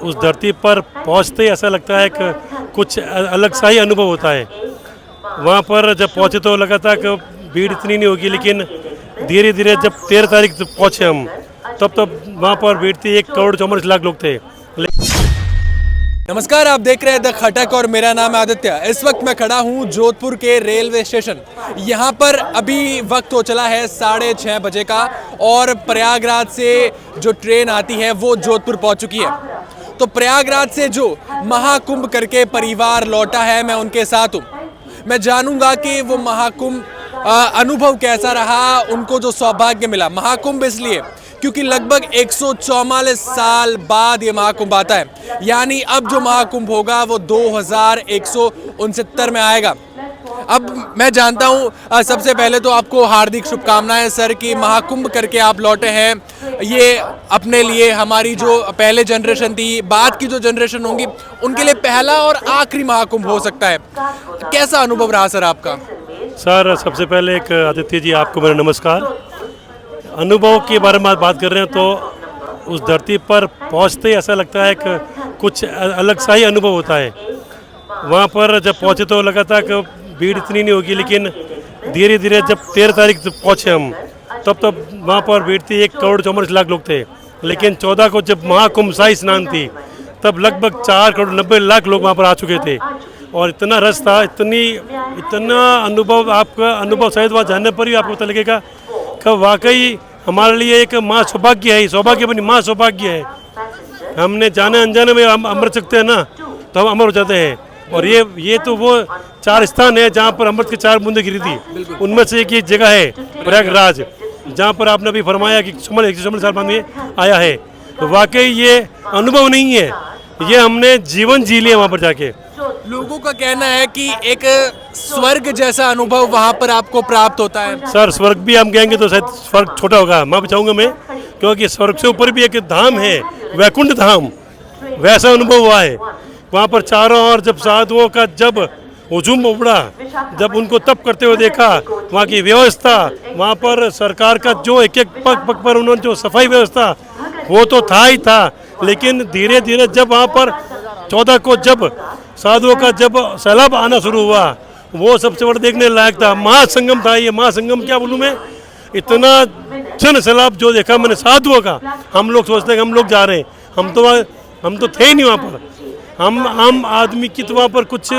उस धरती पर पहुंचते ही ऐसा लगता है कि कुछ अलग सा ही अनुभव होता है। वहाँ पर जब पहुँचे तो लगा था कि भीड़ इतनी नहीं होगी, लेकिन धीरे धीरे जब 13 तारीख पहुँचे हम, तब वहाँ पर भीड़ थी 1,44,00,000 लोग थे। नमस्कार, आप देख रहे हैं द खटक और मेरा नाम है आदित्य। इस वक्त मैं खड़ा हूँ जोधपुर के रेलवे स्टेशन। यहाँ पर अभी वक्त हो चला है 6:30 बजे का और प्रयागराज से जो ट्रेन आती है वो जोधपुर पहुँच चुकी है। तो प्रयागराज से जो महाकुंभ करके परिवार लौटा है, मैं उनके साथ हूँ। मैं जानूंगा कि वो महाकुंभ अनुभव कैसा रहा, उनको जो सौभाग्य मिला। महाकुंभ इसलिए क्योंकि लगभग 144 साल बाद ये महाकुंभ आता है, यानी अब जो महाकुंभ होगा वो 2169 में आएगा। अब मैं जानता हूँ, सबसे पहले तो आपको हार्दिक शुभकामनाएं सर कि महाकुंभ करके आप लौटे हैं। ये अपने लिए, हमारी जो पहले जनरेशन थी, बाद की जो जनरेशन होंगी, उनके लिए पहला और आखिरी महाकुंभ हो सकता है। कैसा अनुभव रहा सर आपका? सर, सबसे पहले एक आदित्य जी, आपको मेरा नमस्कार। अनुभव के बारे में बात कर रहे हैं तो उस धरती पर पहुंचते ही ऐसा लगता है कि कुछ अलग सा ही अनुभव होता है। वहाँ पर जब पहुँचे तो लगा था कि भीड़ इतनी नहीं होगी, लेकिन धीरे धीरे जब 13 तारीख पहुँचे हम, तब वहाँ पर भीड़ थी 1,44,00,000 लोग थे। लेकिन 14 को जब महाकुंभ शाही स्नान थी, तब लगभग 4,90,00,000 लोग वहाँ पर आ चुके थे और इतना रस था, इतना अनुभव, आपका अनुभव शायद वहाँ जानने पर ही आपको पता लगेगा कि वाकई हमारे लिए एक माँ सौभाग्य है, सौभाग्य बनी माँ सौभाग्य है। हमने जाने अनजाने में हम अमृत सकते हैं ना, तो हम अमर हो जाते हैं। और ये तो वो 4 स्थान है जहाँ पर अमृत की 4 बूंदें गिरी थी। उनमें से एक जगह है प्रयागराज, जहाँ पर आपने अभी फरमाया कि 144 साल बाद में आया है। तो वाकई ये अनुभव नहीं है, ये हमने जीवन जी लिया वहाँ पर जाके। लोगों का कहना है कि एक स्वर्ग जैसा अनुभव वहाँ पर आपको प्राप्त होता है। सर, स्वर्ग भी हम कहेंगे तो शायद स्वर्ग छोटा होगा, मैं चाहूँगा मैं, क्योंकि स्वर्ग से ऊपर भी एक धाम है, वैकुंठ धाम, वैसा अनुभव हुआ है। वहाँ पर चारों ओर जब साधुओं का जब हुजूम उमड़ा, जब उनको तप करते हुए देखा, वहाँ की व्यवस्था, वहाँ पर सरकार का जो एक पग पग पर उन्होंने जो सफाई व्यवस्था, वो तो था ही था। लेकिन धीरे धीरे जब वहाँ पर 14 को जब साधुओं का जब सैलाब आना शुरू हुआ, वो सबसे बड़ा देखने लायक था। महासंगम था ये, महासंगम क्या बोलूँ मैं, इतना जन सैलाब जो देखा मैंने साधुओं का। हम लोग सोचते हैं कि हम लोग जा रहे हैं, हम तो थे ही नहीं वहाँ पर। हम आम आदमी की तो वहाँ पर कुछ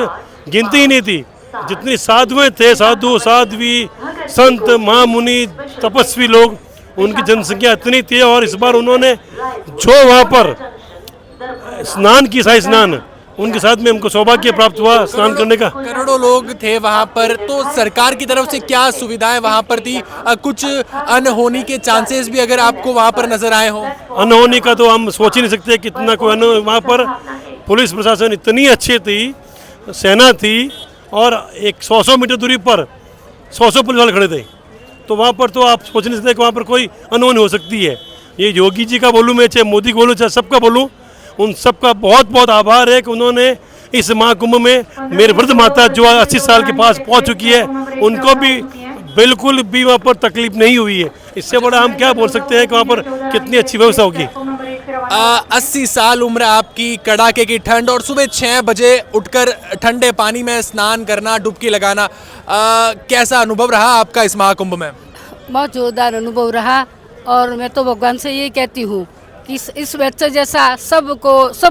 गिनती ही नहीं थी। जितनी साधुएं थे, साधु साध्वी संत महामुनि तपस्वी लोग, उनकी जनसंख्या इतनी थी। और इस बार उन्होंने जो वहाँ पर स्नान की, शाही स्नान, उनके साथ में हमको सौभाग्य प्राप्त हुआ स्नान करने का। करोड़ों लोग थे वहाँ पर, तो सरकार की तरफ से क्या सुविधाएं वहाँ पर थी? कुछ अनहोनी के चांसेस भी अगर आपको वहाँ पर नजर आए हो? अनहोनी का तो हम सोच ही नहीं सकते कितना कोई वहाँ पर पुलिस प्रशासन इतनी अच्छी थी, सेना थी, और एक 100 मीटर दूरी पर 100 पुलिस वाले खड़े थे। तो वहाँ पर तो आप सोच नहीं सकते कि वहाँ पर कोई अनहोनी हो सकती है। ये योगी जी का बोलूँ मैं, चाहे मोदी को बोलूँ, चाहे सबका बोलूँ, उन सबका बहुत बहुत आभार है कि उन्होंने इस महाकुंभ में मेरे वृद्ध माता जो 80 साल के पास पहुँच चुकी है, उनको भी बिल्कुल भी वहाँ पर तकलीफ नहीं हुई है। इससे बड़ा हम क्या बोल सकते हैं कि वहाँ पर कितनी अच्छी व्यवस्था होगी। 80 साल उम्र आपकी, कड़ाके की ठंड, और सुबह 6 बजे उठकर ठंडे पानी में स्नान करना, डुबकी लगाना, कैसा अनुभव रहा आपका इस महाकुंभ में? बहुत जोरदार अनुभव रहा। और मैं तो भगवान से ये कहती हूँ कि इस बच्चे जैसा सब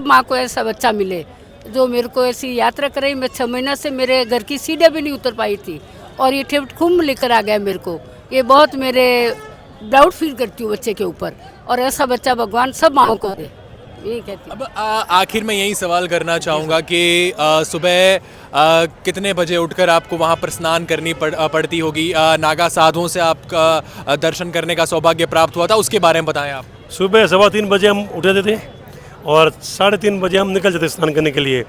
माँ को ऐसा बच्चा मिले जो मेरे को ऐसी यात्रा कराई। मैं 6 महीना से मेरे घर की सीढ़ियाँ भी नहीं उतर पाई थी, और ये ठेठ कुंभ लेकर आ गया मेरे को। ये बहुत मेरे प्राउड फील करती हूँ बच्चे के ऊपर, और ऐसा बच्चा भगवान सब माँ को दे, यही कहती हूँ। अब आखिर में यही सवाल करना चाहूँगा कि सुबह कितने बजे उठकर आपको वहाँ पर स्नान करनी पड़ती होगी? नागा साधुओं से आपका दर्शन करने का सौभाग्य प्राप्त हुआ था, उसके बारे में बताएं आप। सुबह 3:15 बजे हम उठे थे और 3:30 बजे हम निकल जाते स्नान करने के लिए।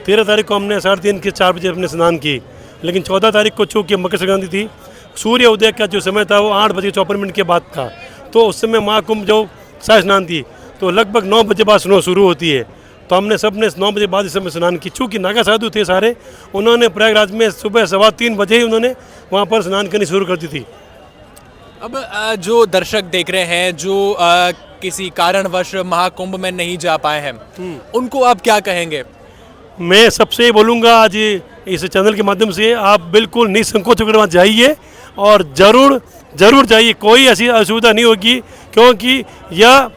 13 तारीख को हमने 3:30 के 4 बजे अपने स्नान की। लेकिन 14 तारीख को चूँकि मकर संक्रांति थी, सूर्य उदय का जो समय था वो 8:54 के बाद था। तो उस समय महाकुंभ जो शाही स्नान थी, तो लगभग 9 बजे बाद स्नो शुरू होती है। तो हमने सब ने 9 बजे बाद इस समय स्नान की। चूँकि नागा साधु थे सारे, उन्होंने प्रयागराज में सुबह 3:15 बजे ही उन्होंने वहाँ पर स्नान करनी शुरू कर दी थी। अब जो दर्शक देख रहे हैं, जो किसी कारणवश महाकुंभ में नहीं जा पाए हैं, उनको आप क्या कहेंगे? मैं सबसे बोलूँगा आज इस चैनल के माध्यम से आप बिल्कुल निसंकोच होकर वहाँ जाइए और ज़रूर ज़रूर जाइए, कोई ऐसी असुविधा नहीं होगी, क्योंकि यह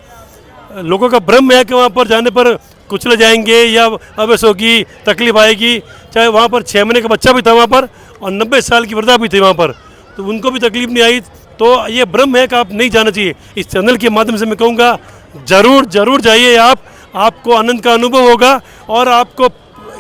लोगों का भ्रम है कि वहाँ पर जाने पर कुचले जाएंगे या अवैस होगी, तकलीफ आएगी। चाहे वहाँ पर 6 महीने का बच्चा भी था वहाँ पर और 90 साल की वृद्धा भी थी वहाँ पर, तो उनको भी तकलीफ नहीं आई। तो ये भ्रम है कि आप नहीं जाना चाहिए। इस चैनल के माध्यम से मैं कहूँगा ज़रूर ज़रूर जाइए आप, आपको आनंद का अनुभव होगा और आपको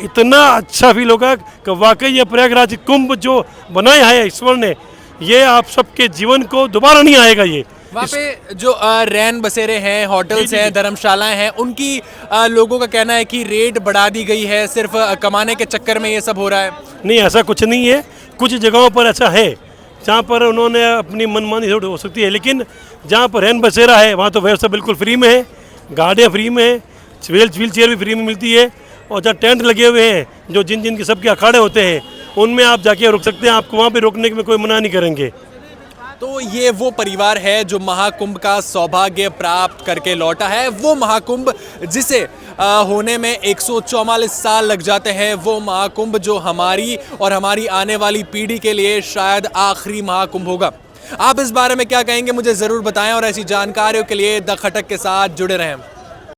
इतना अच्छा फील होगा कि वाकई ये प्रयागराज कुंभ जो बनाया है ईश्वर ने, ये आप सबके जीवन को दोबारा नहीं आएगा। ये वहाँ पे जो रैन बसेरे हैं, होटल्स हैं, धर्मशालाएं हैं, उनकी लोगों का कहना है कि रेट बढ़ा दी गई है, सिर्फ कमाने के चक्कर में ये सब हो रहा है। नहीं, ऐसा कुछ नहीं है। कुछ जगहों पर ऐसा है जहाँ पर उन्होंने अपनी मनमानी हो सकती है, लेकिन जहाँ पर रैन बसेरा है वहाँ तो व्यवस्था बिल्कुल फ्री में है, गाड़ियाँ फ्री में है, व्हील चेयर भी फ्री में मिलती है, और जहाँ टेंट लगे हुए हैं जो जिन के सबके अखाड़े होते हैं उनमें आप जाके रुक सकते हैं, आपको वहाँ पे रुकने में कोई मना नहीं करेंगे। तो ये वो परिवार है जो महाकुंभ का सौभाग्य प्राप्त करके लौटा है, वो महाकुंभ जिसे होने में 144 साल लग जाते हैं, वो महाकुंभ जो हमारी और हमारी आने वाली पीढ़ी के लिए शायद आखिरी महाकुंभ होगा। आप इस बारे में क्या कहेंगे, मुझे ज़रूर बताएं और ऐसी जानकारियों के लिए द खटक के साथ जुड़े रहें।